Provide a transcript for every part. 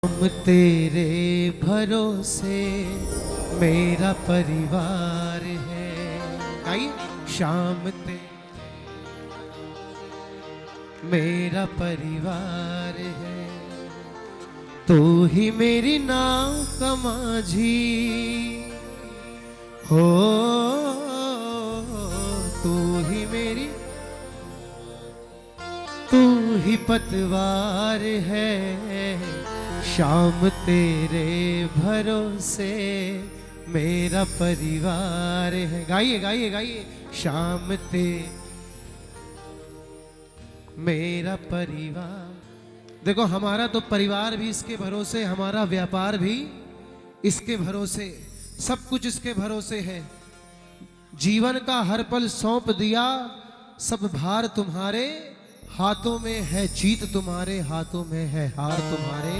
हम तेरे भरोसे मेरा परिवार है। गाइए, शाम तेरे मेरा परिवार है। तू ही मेरी नाव का माझी हो, तू ही मेरी, तू ही पतवार है। शाम तेरे भरोसे मेरा परिवार है। गाइए गाइए गाइए, शाम ते मेरा परिवार। देखो, हमारा तो परिवार भी इसके भरोसे, हमारा व्यापार भी इसके भरोसे, सब कुछ इसके भरोसे है। जीवन का हर पल सौंप दिया, सब भार तुम्हारे हाथों में है। जीत तुम्हारे हाथों में है, हार तुम्हारे।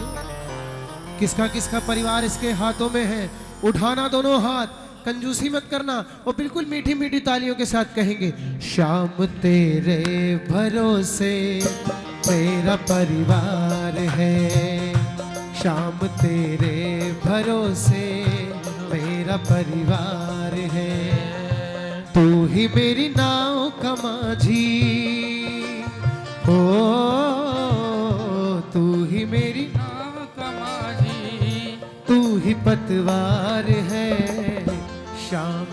किसका किसका परिवार इसके हाथों में है? उठाना दोनों हाथ, कंजूसी मत करना। और बिल्कुल मीठी मीठी तालियों के साथ कहेंगे, शाम तेरे भरोसे मेरा परिवार है। शाम तेरे भरोसे मेरा परिवार है। तू ही मेरी नाव का माझी हो, तू ही मेरी नाव का माझी, तू ही पतवार है। शाम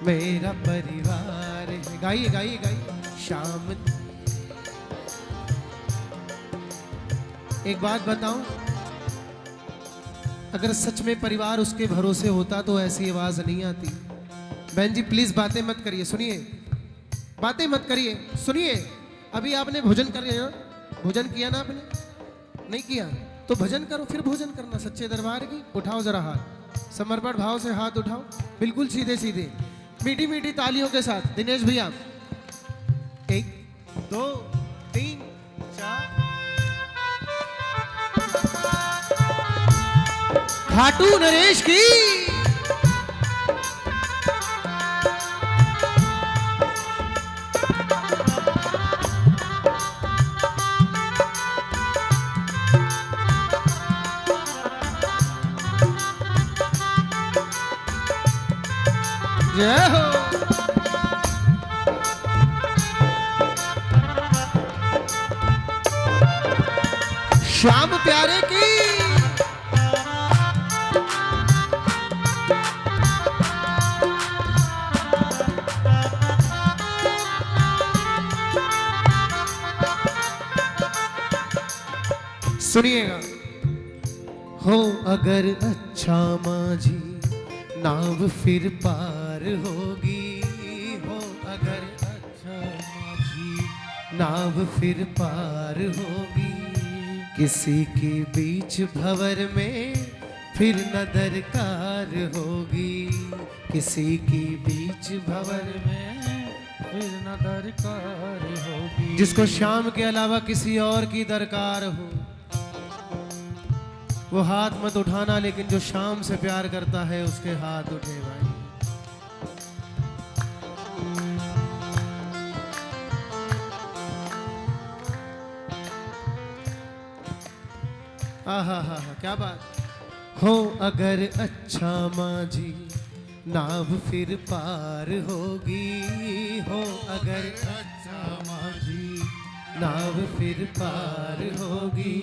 मेरा परिवार है। गाइए गाइए गाइए, शाम। एक बात बताऊं, अगर सच में परिवार उसके भरोसे होता तो ऐसी आवाज नहीं आती। बहन जी प्लीज बातें मत करिए, सुनिए, बातें मत करिए, सुनिए। अभी आपने भोजन कर लिया, भोजन किया ना आपने? नहीं किया तो भजन करो, फिर भोजन करना। सच्चे दरबार की उठाओ जरा हाथ, समर्पण भाव से हाथ उठाओ, बिल्कुल सीधे सीधे, मीठी मीठी तालियों के साथ। दिनेश भैया, 1 2 3 4। खाटू नरेश की जय हो। श्याम प्यारे की सुनिएगा। हो अगर अच्छा माझी नाव फिर पार होगी, हो अगर अच्छा माझी नाव फिर पार होगी। किसी के बीच भंवर में फिर न दरकार होगी, किसी के बीच भंवर में फिर न दरकार होगी। जिसको शाम के अलावा किसी और की दरकार हो, वो हाथ मत उठाना, लेकिन जो शाम से प्यार करता है उसके हाथ उठे भाई। आहा हा हा, क्या बात। हो अगर अच्छा माझी नाव फिर पार होगी, हो अगर अच्छा माझी नाव फिर पार होगी।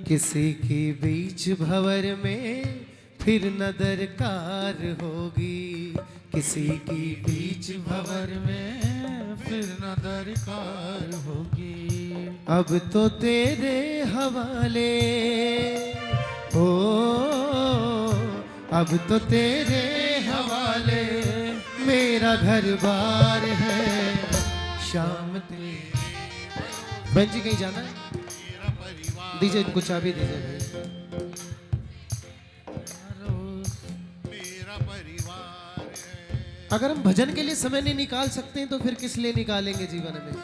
किसी के बीच भंवर में फिर न दरकार होगी, किसी के बीच भंवर में फिर न दरकार होगी। अब तो तेरे हवाले हो, अब तो तेरे हवाले मेरा घर बार है। शाम तेरे बहन जी कहीं जाना है? दीजिए इनको चाबी, दीजिए भाई। अगर हम भजन के लिए समय नहीं निकाल सकते हैं तो फिर किस लिए निकालेंगे जीवन में?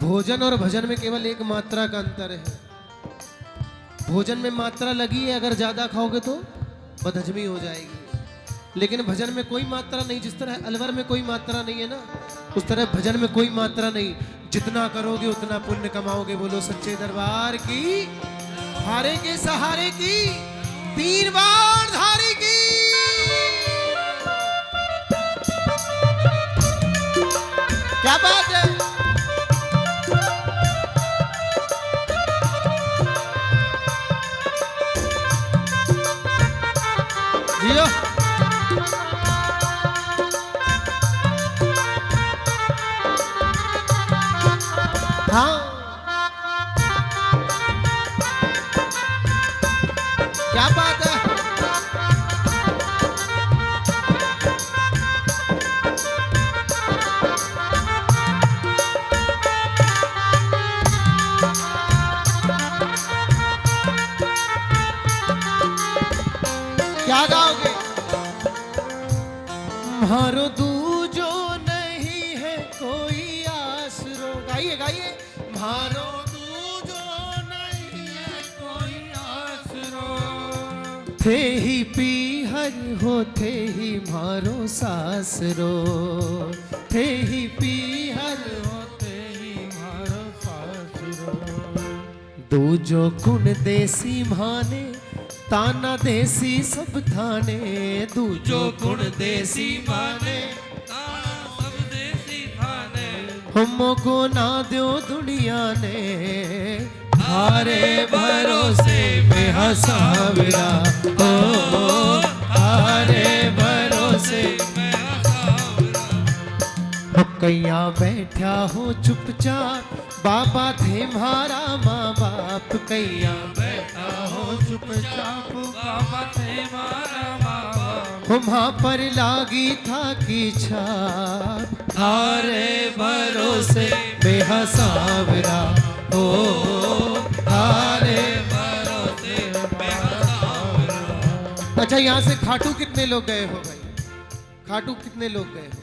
भोजन और भजन में केवल एक मात्रा का अंतर है। भोजन में मात्रा लगी है, अगर ज्यादा खाओगे तो बदहजमी हो जाएगी, लेकिन भजन में कोई मात्रा नहीं। जिस तरह अलवर में कोई मात्रा नहीं है ना, उस तरह भजन में कोई मात्रा नहीं, जितना करोगे उतना पुण्य कमाओगे। बोलो सच्चे दरबार की, हारे के सहारे की, 3 बार धारी की। क्या बात है। जियो। हाँ क्या बात है। क्या गाओगे। मारो दूजो नहीं है कोई आसरो। गाइए गाइए। मारो दूजो नहीं है कोई आसरो, थे ही पीहर हो थे ही मारो सासरो, थे ही पीहर होते ही मारो सासरो। दूजो गुण देसी माने ताना देसी सब थाने। दूजो गुण देसी माने सब देसी थाने, हमो को ना दो दुनिया ने। हारे भरोसे में हसावरा हो, हारे भरोसे मैं हसावरा। हो कैया बैठा हो चुपचाप, बाबा थे मारा माँ बाप। कैया बैठा हो चुपचाप, बाबा थे मारा माँ बाप। वहाँ पर लागी था की छाप। हारे भरोसे बेहसावरा हो, हारे भरोसे मैं हसावरा। अच्छा यहाँ से खाटू कितने लोग गए हो भाई। खाटू कितने लोग गए हो,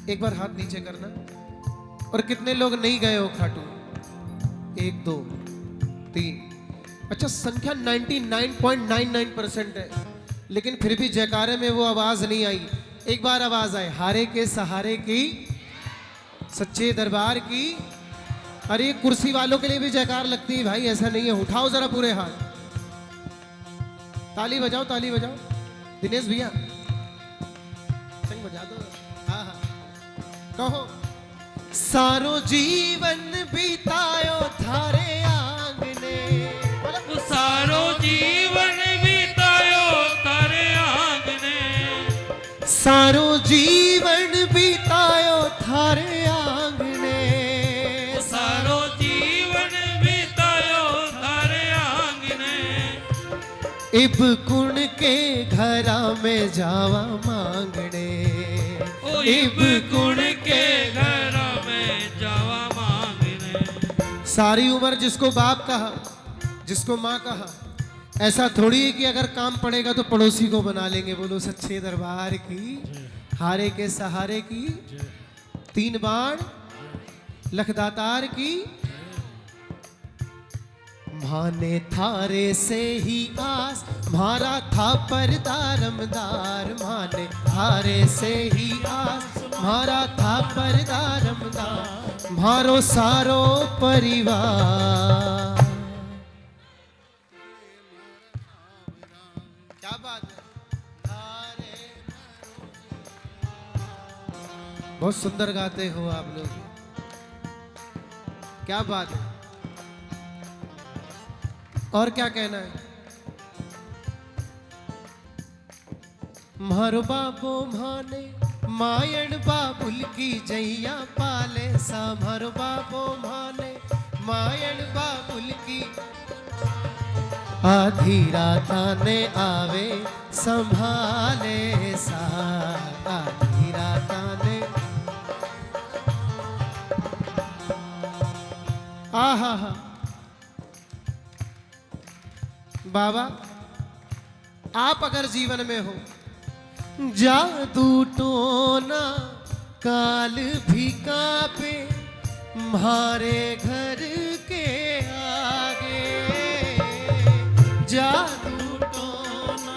एक बार हाथ नीचे करना। और कितने लोग नहीं गए हो खाटू। 1 2 3। अच्छा संख्या 99.99% है, लेकिन फिर भी जयकारे में वो आवाज नहीं आई। एक बार आवाज आए, हारे के सहारे की, सच्चे दरबार की। अरे कुर्सी वालों के लिए भी जयकार लगती है भाई, ऐसा नहीं है। उठाओ जरा पूरे हाथ, ताली बजाओ, ताली बजाओ। दिनेश भैया संग बजा दो। हाँ हाँ कहो। सारो जीवन बितायो थारे आंगने, सारो जीवन बितायो तारे आंगने, सारो जीवन बितायो थारे आंगने। सारो जीवन बितायो तारे आंगने। इब कुण के घरा में जावा मांगने। इब कुण के घर में जावा मांगने। सारी उम्र जिसको बाप कहा, जिसको माँ कहा, ऐसा थोड़ी है कि अगर काम पड़ेगा तो पड़ोसी को बना लेंगे। बोलो सच्चे दरबार की, हारे के सहारे की, 3 बाण लखदातार की। माने थारे से ही आस, मारा था परदारमदार। माने थारे से ही आस, मारा था परदारमदार। मारो सारो परिवार। क्या बात है। बहुत सुंदर गाते हो आप लोग, क्या बात है। और क्या कहना है। मारो बाबो माने मायन बाबुल की जैया पाले सा। मारो बाबो माने मायन बाबुल की, आधी रात ने आवे संभाले सा। आधी रात ने आहा हा। बाबा आप अगर जीवन में हो, जादू टोना काल भी कांपे म्हारे घर के आगे। जादू टोना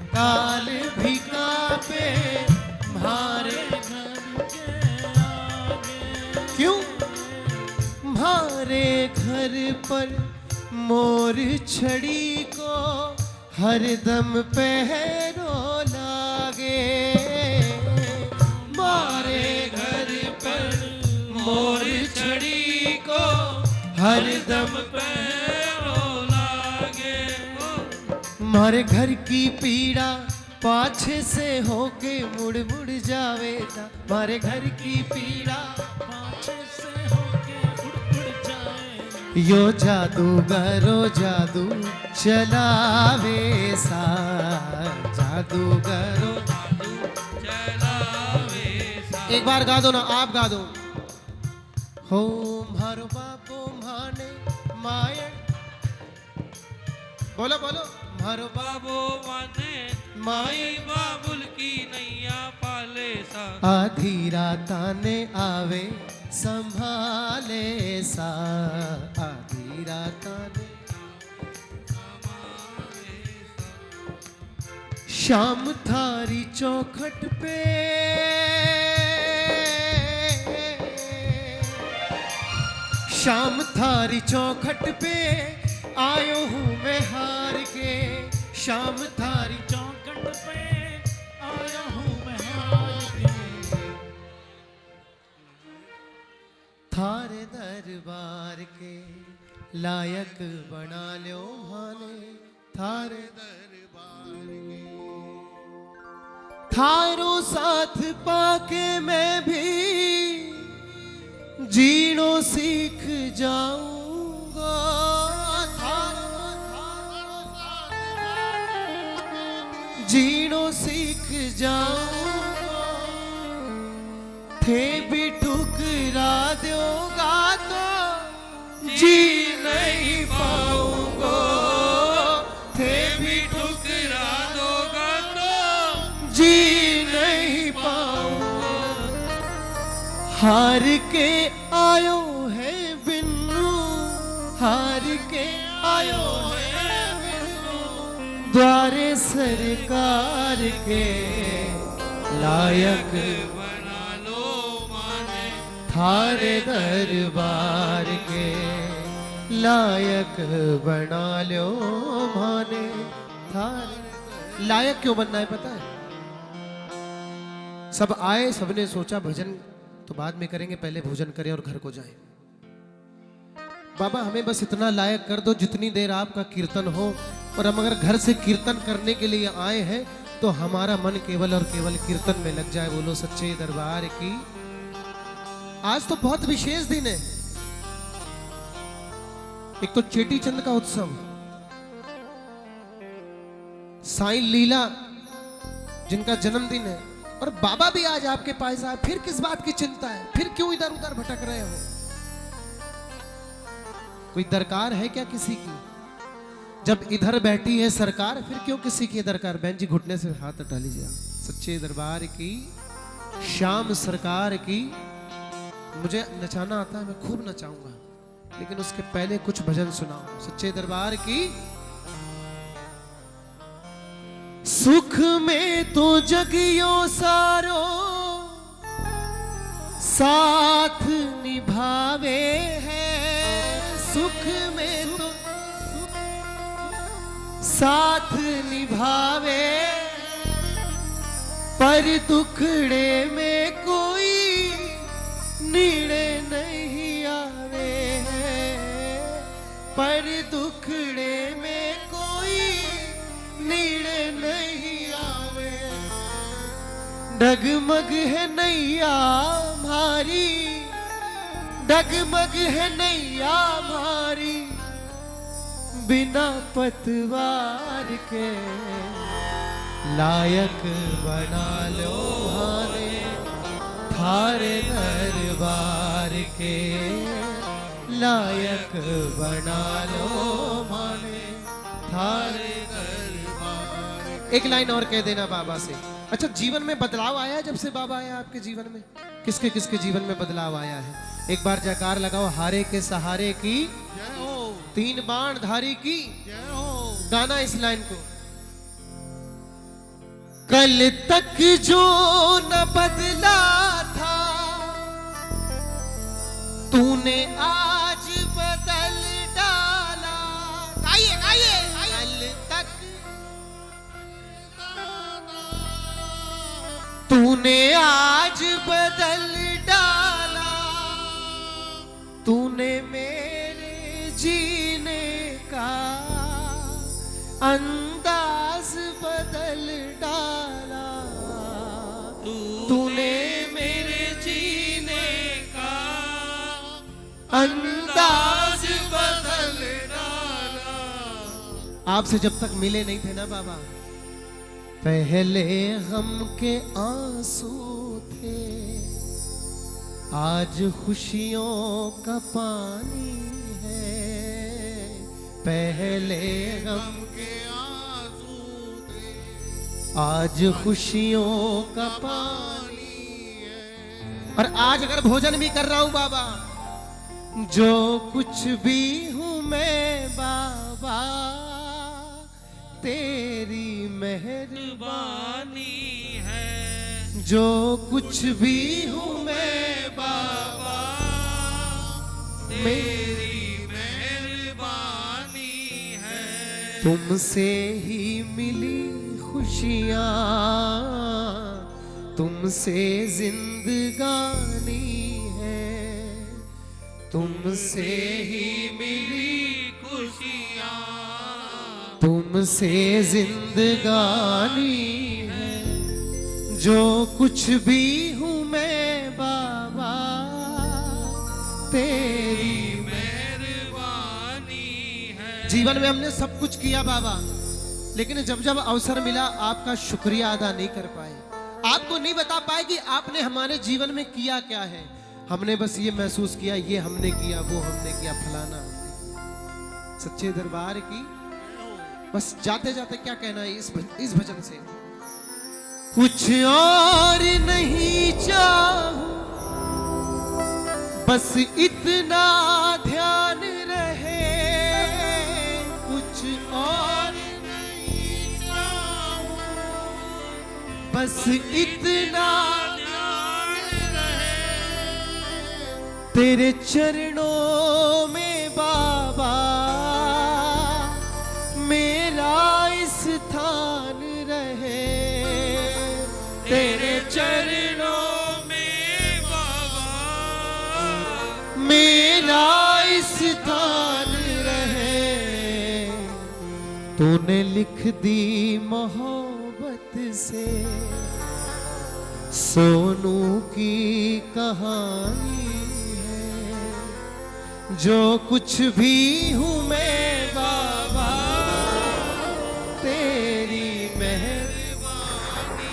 काल भी कांपे म्हारे घर घर पर मोर छड़ी को हरदम पहरो लागे। मारे घर पर मोर छड़ी को हरदम पैरों लागे। मारे घर की पीड़ा पाछे से होके मुड़ मुड़ जावेता। मारे घर की पीड़ा पाछे से होके मुड़ जाए। यो जादूगरो जादू चलावे सा। जादूगरो चलावे सा। एक बार गा दो ना, आप गा दो। हो मारो बापो माने मायण, बोलो बोलो। मारो बाबो माने माई बाबुल की नैया पाले सा। आधी रात ने आवे संभाले सा। आधी रात ने शाम थारी चौखट पे, शाम थारी चौखट पे आयो हूँ मैं हार के। शाम थारी चौखट पे आया हूँ मैं हार के। थारे दरबार के लायक बना लो माने। थारे दरबार के थारो साथ पाके मैं भी जीनो सीख जाऊंगा। जीनो सीख जाऊंगा। थे भी ठुकरा दोगा तो जी नहीं पाऊंगा। थे भी ठुकरा दोगा तो जी नहीं पाऊंगा। हार के आयो है बिन्नू, हार के आयो है बिन्नू। द्वारे सरकार के लायक बना लो माने। थारे दरबार के लायक बना लो माने। थारे लायक क्यों बनना है पता है? सब आए, सबने सोचा भजन तो बाद में करेंगे, पहले भोजन करें और घर को जाएं। बाबा हमें बस इतना लायक कर दो जितनी देर आपका कीर्तन हो, और हम अगर घर से कीर्तन करने के लिए आए हैं तो हमारा मन केवल और केवल कीर्तन में लग जाए। बोलो सच्चे दरबार की। आज तो बहुत विशेष दिन है। एक तो चेटी चंद का उत्सव, साईं लीला जिनका जन्मदिन है, और बाबा भी आज आपके पास आए। फिर किस बात की चिंता है? फिर क्यों इधर उधर भटक रहे हो? कोई दरकार है क्या किसी की? जब इधर बैठी है सरकार, फिर क्यों किसी की दरकार? बहन जी घुटने से हाथ हटा लीजिए। सच्चे दरबार की, श्याम सरकार की। मुझे नचाना आता है, मैं खूब नचाऊंगा, लेकिन उसके पहले कुछ भजन सुनाओ। सच्चे दरबार की। सुख में तो जगियो सारो साथ निभावे है। सुख में तो साथ निभावे, पर दुखड़े में कोई नीड़े नहीं आवे है। पर दुखड़े में कोई नीड़े नहीं आवे। डगमग है नैया मारी, डगमग है नैया मारी, बिना पतवार के लायक बना लो हारे। थारे दरबार के लायक बना लो माने। थारे दरबार। एक लाइन और कह देना बाबा से। अच्छा, जीवन में बदलाव आया है जब से बाबा आया आपके जीवन में? किसके किसके जीवन में बदलाव आया है? एक बार जयकार लगाओ। हारे के सहारे की, तीन बाण धारी की। गाना इस लाइन को। कल तक जो न बदला था, तूने आज बदल बदल डाला, तूने मेरे जीने का अंदाज बदल डाला, तूने मेरे जीने का अंदाज बदल डाला। आपसे जब तक मिले नहीं थे ना बाबा, पहले गम के आंसू थे, आज खुशियों का पानी है। पहले गम के आंसू थे, आज खुशियों का पानी है। और आज अगर भोजन भी कर रहा हूं बाबा, जो कुछ भी हूं मैं बाबा, तेरी मेहरबानी है। जो कुछ भी हूं मैं बाबा, तेरी मेहरबानी है। तुमसे ही मिली खुशियां, तुमसे जिंदगानी है। तुमसे ही मिली खुशियां, तुमसे जिंदगानी है। जो कुछ भी हूं मैं बाबा, तेरी मेहरबानी है। जीवन में हमने सब कुछ किया बाबा, लेकिन जब जब अवसर मिला आपका शुक्रिया अदा नहीं कर पाए, आपको नहीं बता पाए कि आपने हमारे जीवन में किया क्या है। हमने बस ये महसूस किया, ये हमने किया, वो हमने किया, फलाना। सच्चे दरबार की बस जाते जाते क्या कहना है इस भजन से, कुछ और नहीं चाहूं, बस इतना ध्यान रहे। कुछ और नहीं चाहूं, बस इतना ध्यान रहे। तेरे चरणों में बाबा मेरा स्थान रहे। तेरे चरणों में बाबा मेरा स्थान रहे। तूने लिख दी मोहब्बत से सोनू की कहानी है। जो कुछ भी हूं मैं बाबा, तेरी मेहरबानी।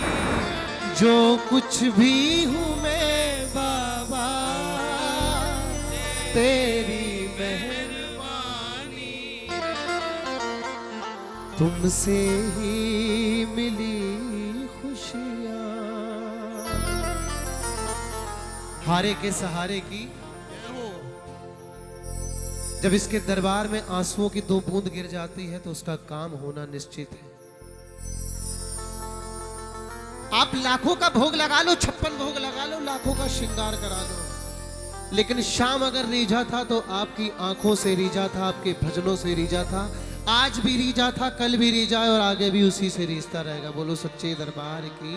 जो कुछ भी हूं मैं बाबा, तेरी मेहरबानी। तुमसे ही मिली खुशियां। हारे के सहारे की जब इसके दरबार में आंसुओं की 2 बूंद गिर जाती है तो उसका काम होना निश्चित है। आप लाखों का भोग लगा लो, 56 भोग लगा लो, लाखों का श्रृंगार करा लो, लेकिन शाम अगर रीझा था तो आपकी आंखों से रीझा था, आपके भजनों से रीझा था। आज भी रीझा था, कल भी रीझा है और आगे भी उसी से रीझता रहेगा। बोलो सच्चे दरबार की।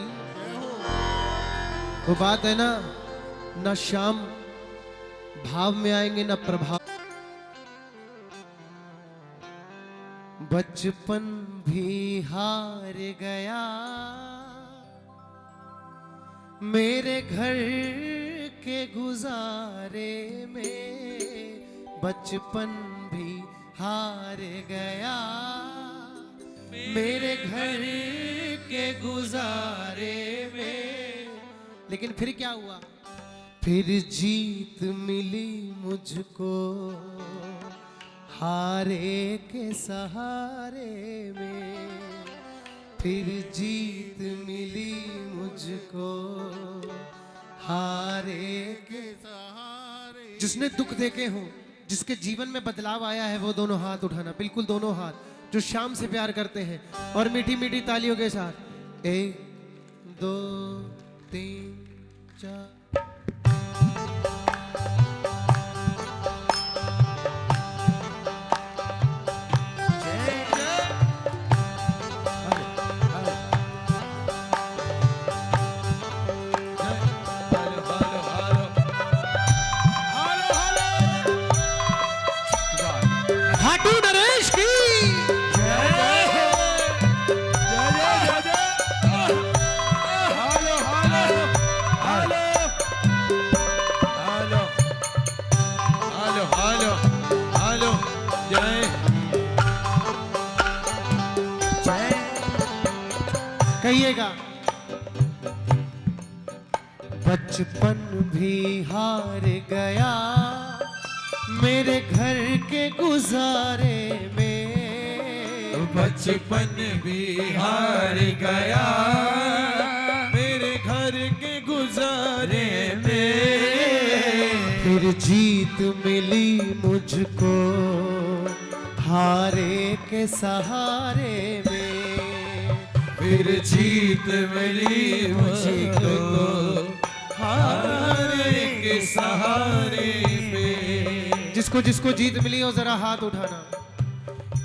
वो बात है ना, ना शाम भाव में आएंगे ना प्रभाव। बचपन भी हार गया मेरे घर के गुजारे में। बचपन भी हार गया मेरे घर के गुजारे में। लेकिन फिर क्या हुआ? फिर जीत मिली मुझको हारे के सहारे में। फिर जीत मिली मुझको हारे के सहारे। जिसने दुख देखे हो, जिसके जीवन में बदलाव आया है, वो दोनों हाथ उठाना, बिल्कुल दोनों हाथ, जो शाम से प्यार करते हैं। और मीठी मीठी तालियों के साथ 1 2 3 4। खाटू नरेश की हालो हालो हालो हालो हालो हालो हालो जय जय कहिएगा। बचपन भी हार गया मेरे घर के गुजारे में, बचपन भी हार गया मेरे घर के गुजारे में, फिर जीत मिली मुझको हारे के सहारे में, फिर जीत मिली मुझको हारे के सहारे में। जिसको जिसको जीत मिली हो जरा हाथ उठाना।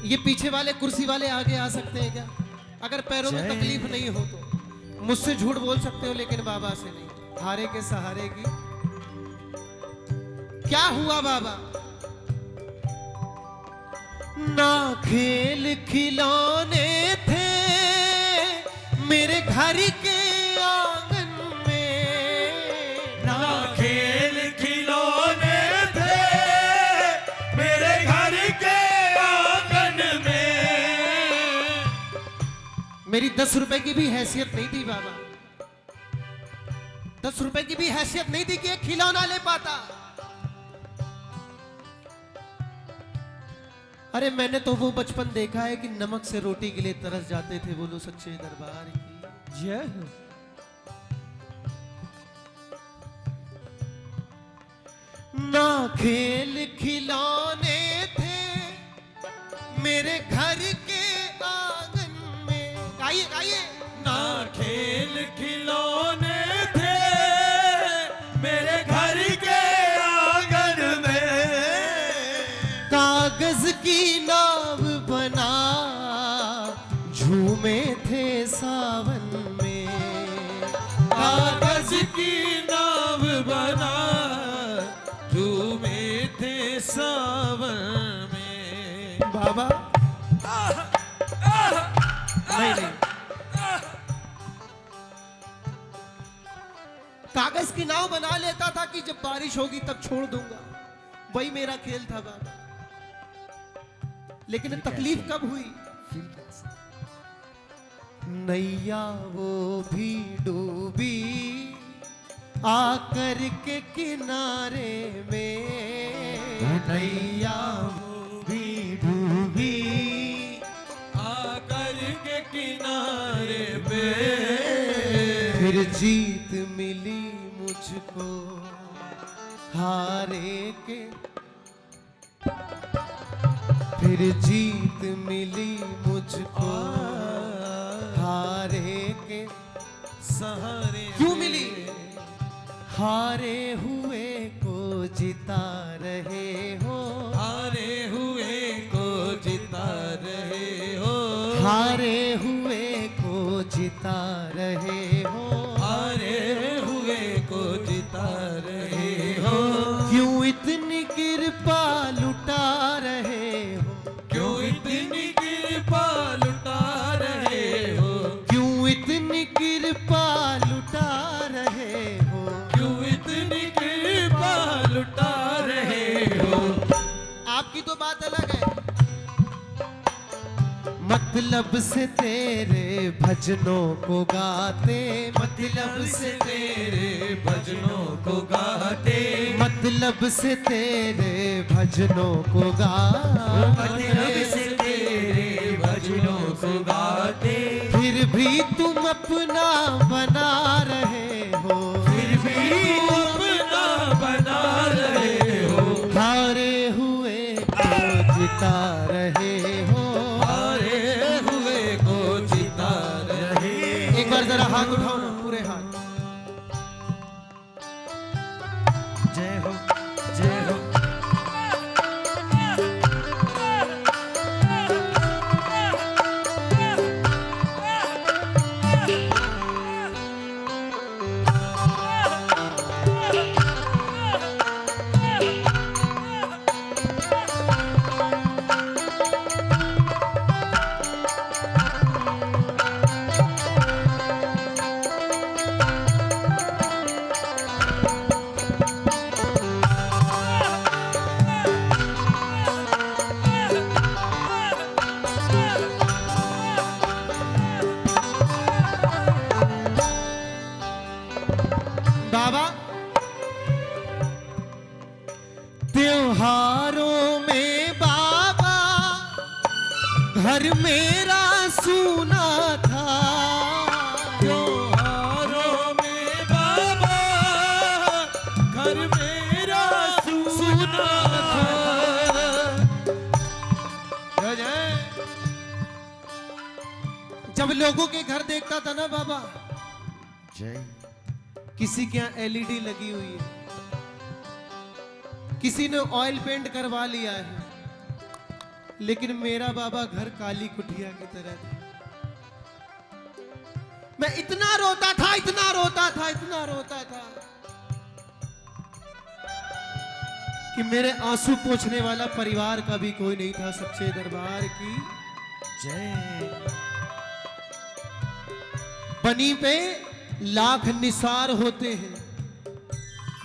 ये पीछे वाले कुर्सी वाले आगे आ सकते हैं क्या? अगर पैरों में तकलीफ नहीं हो तो मुझसे झूठ बोल सकते हो, लेकिन बाबा से नहीं। हारे के सहारे की क्या हुआ बाबा? ना खेल खिलौने थे मेरे घर के आंगन में, ना खेल खिलौने थे मेरे घर के आंगन में, मेरी 10 रुपए की भी हैसियत नहीं थी बाबा। 10 रुपए की भी हैसियत नहीं थी कि एक खिलौना ले पाता। अरे मैंने तो वो बचपन देखा है कि नमक से रोटी के लिए तरस जाते थे। बोलो सच्चे दरबार की जय। ना खेल खिलौने थे मेरे घर के आंगन में। गाइए गाइए। ना खेल खिलौने थे मेरे घर के आंगन में, कागज की नाव बना झूमे थे सावन में, कागज की नाव बना झूमे थे सावन में। बाबा नहीं नहीं, कागज की नाव बना लेता था कि जब बारिश होगी तब छोड़ दूंगा। वही मेरा खेल था बाबा। लेकिन तकलीफ कब हुई? नैया वो भी डूबी आकर के किनारे में, नैया वो भी डूबी आकर के किनारे पे, फिर जीत मिली मुझको हारे के, फिर जीत मिली मुझको हारे के सहारे क्यों मिली? हारे हुए को जिता रहे हो, हारे हुए को जिता रहे हो, हारे हुए को जिता रहे हो, हारे हुए को जिता रहे हो। क्यों इतनी कृपा लुटा रहे हो, क्यों इतनी कृपा लुटा रहे हो, क्यों इतनी कृपा लुटा रहे हो, क्यों इतनी कृपा लुटा रहे हो। आपकी तो बात अलग है। मतलब से तेरे भजनों को गाते, मतलब से तेरे भजनों को गाते, मतलब से तेरे भजनों को मतलब गाते, से तेरे भजनों को गाते, फिर भी तुम अपना बना रहे हो, फिर भी अपना बना रहे हो, हारे हुए को जिता रहे हो, हारे हुए को जिता रहे। एक बार जरा हाथ उठाओ ना, पूरे हाथ। जय हो जय हो। घर मेरा सूना था, त्योहारों में बाबा घर मेरा सूना था। जय जय। जब लोगों के घर देखता था ना बाबा, जय। किसी के यहाँ एलईडी लगी हुई है, किसी ने ऑयल पेंट करवा लिया है, लेकिन मेरा बाबा घर काली कुटिया की तरह था। मैं इतना रोता था, इतना रोता था, इतना रोता था कि मेरे आंसू पोंछने वाला परिवार का भी कोई नहीं था। सच्चे दरबार की जय। बनी पे लाख निसार होते हैं,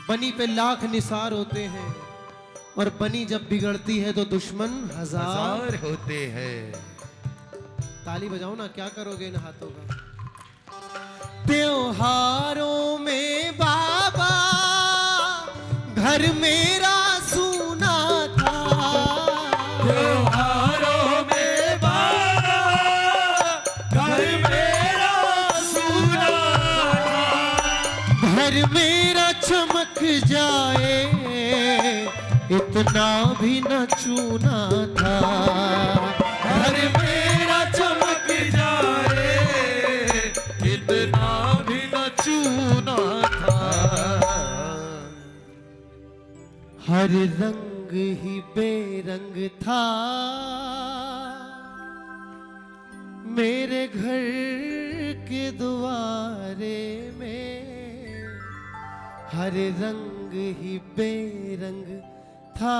बनी पे लाख निसार होते हैं, और बनी जब बिगड़ती है तो दुश्मन हजार होते हैं। ताली बजाओ ना, क्या करोगे इन हाथों का। त्योहारों में बाबा घर मेरा सूना था, त्योहारों में बाबा घर मेरा सूना था। घर मेरा चमक जाए इतना भी न चूना था, घर मेरा चमक जाए इतना भी न चूना था। हर रंग ही बेरंग था मेरे घर के द्वारे में, हर रंग ही बेरंग था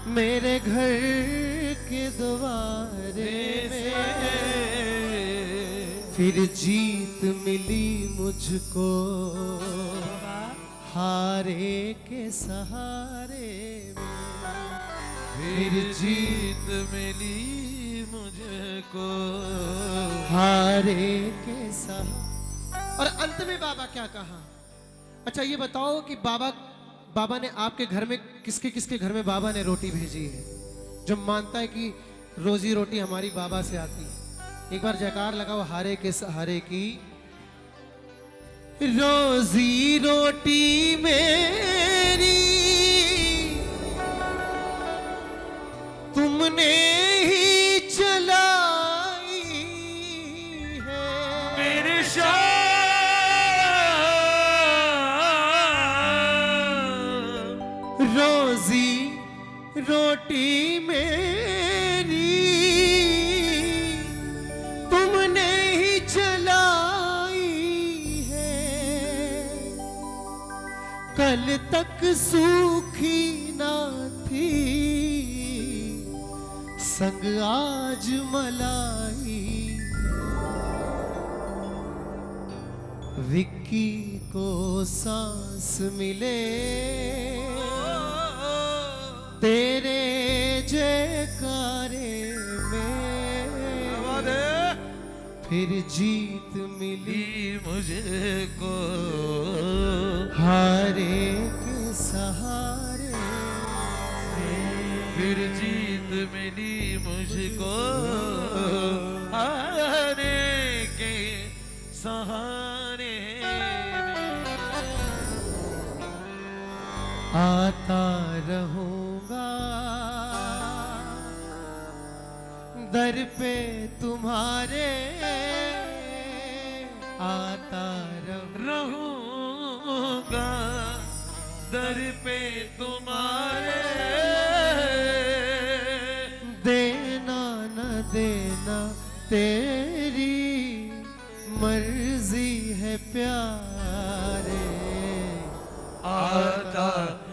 मेरे घर के द्वारे में। फिर जीत मिली मुझको हारे के सहारे में, फिर जीत मिली मुझको हारे के सहारे। और अंत में बाबा क्या कहा? अच्छा ये बताओ कि बाबा ने आपके घर में किसके किसके घर में बाबा ने रोटी भेजी है, जो मानता है कि रोजी रोटी हमारी बाबा से आती है? एक बार जयकार लगाओ हारे के सहारे की। रोजी रोटी मेरी तुमने ही चलाई है, मेरे रोजी रोटी मेरी तुमने ही चलाई है, कल तक सूखी ना थी संग आज मलाई। विक्की को सांस मिले तेरे जयकारे में, फिर जीत मिली मुझको हारे के सहारे, फिर जीत मिली मुझको हारे के सहारे। आता रहूंगा दर पे तुम्हारे, आता रहूंगा दर पे तुम्हारे, देना न देना तेरी मर्जी है प्यारे, आता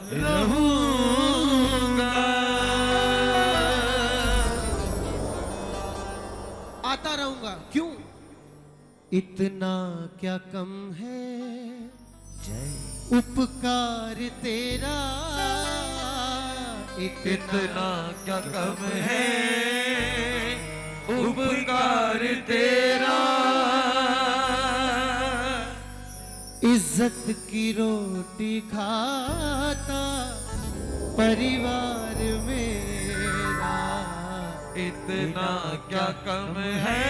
रहूंगा। आता रहूंगा। क्यों? इतना क्या कम है जय। उपकार तेरा, इतना क्या कम है उपकार तेरा, इज्जत की रोटी खाता परिवार मेरा इतना क्या कम है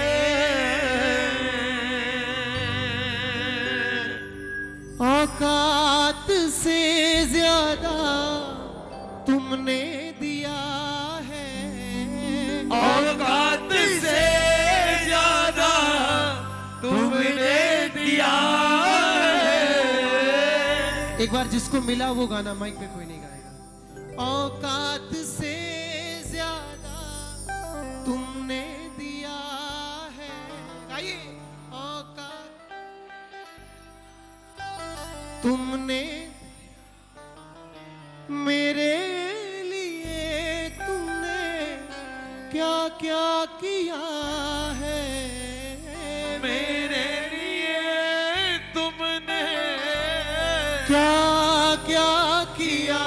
औकात से ज्यादा तुमने दिया है औकात से ज्यादा तुमने दिया है। एक बार जिसको मिला वो गाना माइक पे कोई नहीं गाएगा। औकात से ज्यादा तुमने दिया है, गाइए। औकात तुमने मेरे लिए तुमने क्या क्या किया है मेरे लिए तुमने क्या क्या किया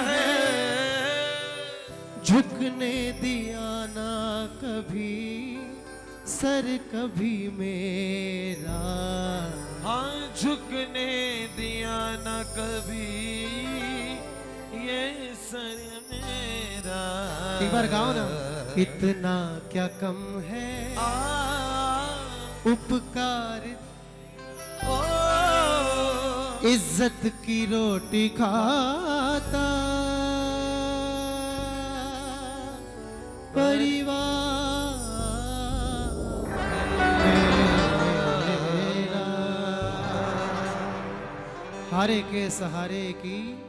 है झुकने दिया ना कभी सर कभी मेरा हाँ झुकने दिया न कभी ये सर मेरा। एक बार गाओ ना। इतना क्या कम है उपकार ओ इज्जत की रोटी खाता परिवार मेरा। हारे के सहारे की